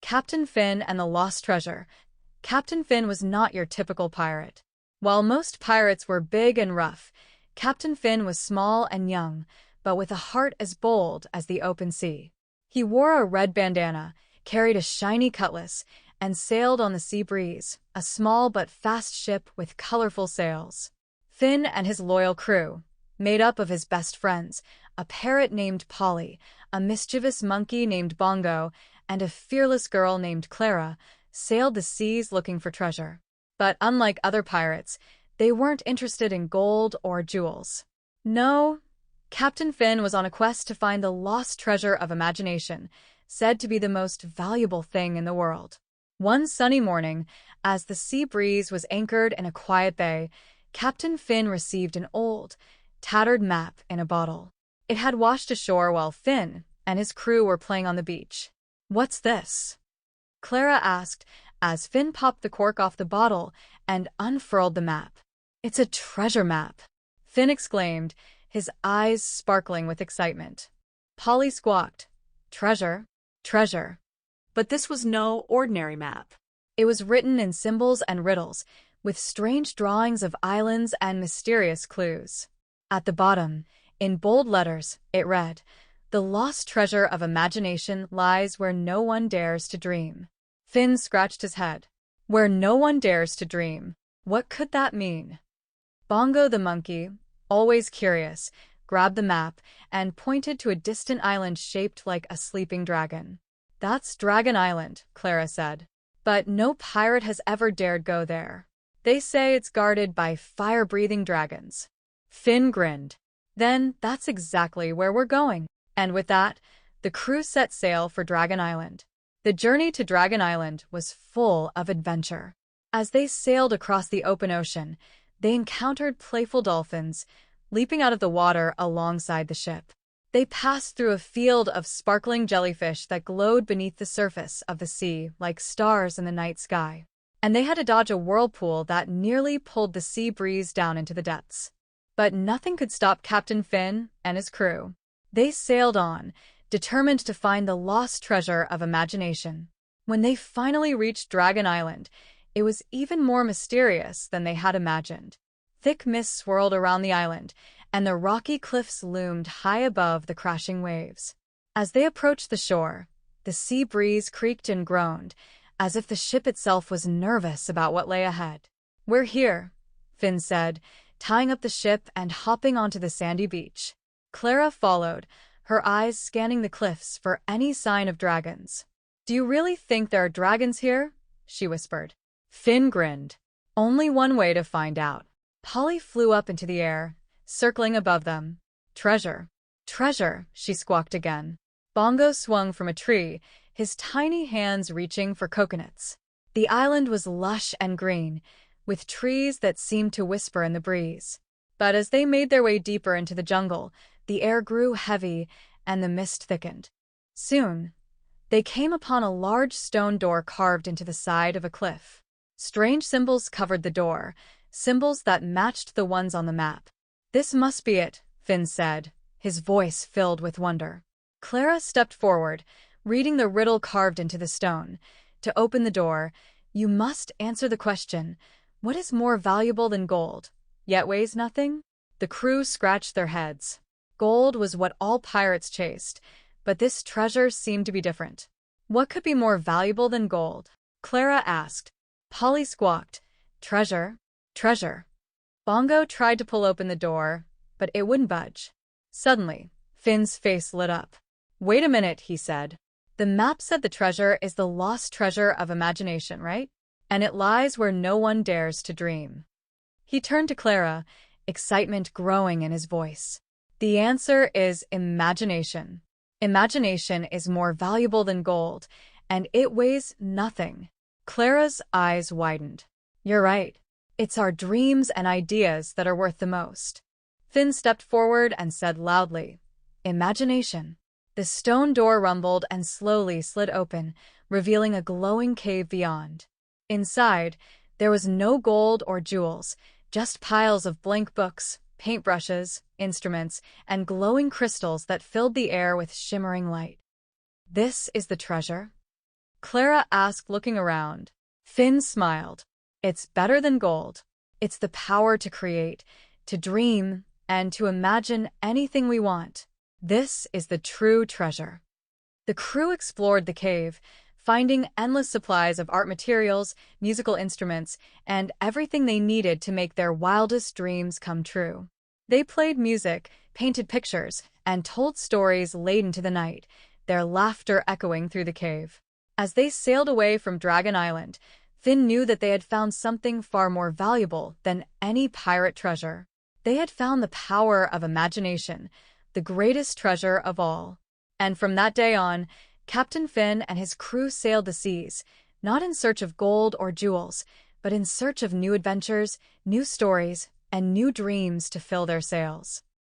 Captain Finn and the Lost Treasure. Captain Finn was not your typical pirate. While most pirates were big and rough, Captain Finn was small and young, but with a heart as bold as the open sea. He wore a red bandana, carried a shiny cutlass, and sailed on the sea breeze, a small but fast ship with colorful sails. Finn and his loyal crew, made up of his best friends, a parrot named Polly, a mischievous monkey named Bongo, and a fearless girl named Clara, sailed the seas looking for treasure. But unlike other pirates, they weren't interested in gold or jewels. No, Captain Finn was on a quest to find the lost treasure of imagination, said to be the most valuable thing in the world. One sunny morning, as the sea breeze was anchored in a quiet bay, Captain Finn received an old, tattered map in a bottle. It had washed ashore while Finn and his crew were playing on the beach. "What's this?" Clara asked as Finn popped the cork off the bottle and unfurled the map. "It's a treasure map," Finn exclaimed, his eyes sparkling with excitement. Polly squawked, "Treasure, treasure." But this was no ordinary map. It was written in symbols and riddles, with strange drawings of islands and mysterious clues. At the bottom, in bold letters, it read, "The lost treasure of imagination lies where no one dares to dream." Finn scratched his head. Where no one dares to dream. What could that mean? Bongo the monkey, always curious, grabbed the map and pointed to a distant island shaped like a sleeping dragon. "That's Dragon Island," Clara said. "But no pirate has ever dared go there. They say it's guarded by fire-breathing dragons." Finn grinned. "Then that's exactly where we're going." And with that, the crew set sail for Dragon Island. The journey to Dragon Island was full of adventure. As they sailed across the open ocean, they encountered playful dolphins, leaping out of the water alongside the ship. They passed through a field of sparkling jellyfish that glowed beneath the surface of the sea like stars in the night sky. And they had to dodge a whirlpool that nearly pulled the sea breeze down into the depths. But nothing could stop Captain Finn and his crew. They sailed on, determined to find the lost treasure of imagination. When they finally reached Dragon Island, it was even more mysterious than they had imagined. Thick mist swirled around the island, and the rocky cliffs loomed high above the crashing waves. As they approached the shore, the sea breeze creaked and groaned, as if the ship itself was nervous about what lay ahead. "We're here," Finn said, tying up the ship and hopping onto the sandy beach. Clara followed, her eyes scanning the cliffs for any sign of dragons. "Do you really think there are dragons here?" she whispered. Finn grinned. "Only one way to find out." Polly flew up into the air, circling above them. "Treasure, treasure," she squawked again. Bongo swung from a tree, his tiny hands reaching for coconuts. The island was lush and green, with trees that seemed to whisper in the breeze. But as they made their way deeper into the jungle, the air grew heavy and the mist thickened. Soon, they came upon a large stone door carved into the side of a cliff. Strange symbols covered the door, symbols that matched the ones on the map. "This must be it," Finn said, his voice filled with wonder. Clara stepped forward, reading the riddle carved into the stone. "To open the door, you must answer the question, what is more valuable than gold, yet weighs nothing?" The crew scratched their heads. Gold was what all pirates chased, but this treasure seemed to be different. "What could be more valuable than gold?" Clara asked. Polly squawked, "Treasure, treasure." Bongo tried to pull open the door, but it wouldn't budge. Suddenly, Finn's face lit up. "Wait a minute," he said. "The map said the treasure is the lost treasure of imagination, right? And it lies where no one dares to dream." He turned to Clara, excitement growing in his voice. "The answer is imagination. Imagination is more valuable than gold, and it weighs nothing." Clara's eyes widened. "You're right. It's our dreams and ideas that are worth the most." Finn stepped forward and said loudly, "Imagination." The stone door rumbled and slowly slid open, revealing a glowing cave beyond. Inside, there was no gold or jewels, just piles of blank books, paintbrushes, instruments, and glowing crystals that filled the air with shimmering light. "This is the treasure?" Clara asked, looking around. Finn smiled. It's better than gold. It's the power to create, to dream, and to imagine anything we want. This is the true treasure. The crew explored the cave, finding endless supplies of art materials, musical instruments, and everything they needed to make their wildest dreams come true. They played music, painted pictures, and told stories late into the night, their laughter echoing through the cave. As they sailed away from Dragon Island, Finn knew that they had found something far more valuable than any pirate treasure. They had found the power of imagination, the greatest treasure of all. And from that day on, Captain Finn and his crew sailed the seas, not in search of gold or jewels, but in search of new adventures, new stories, and new dreams to fill their sails.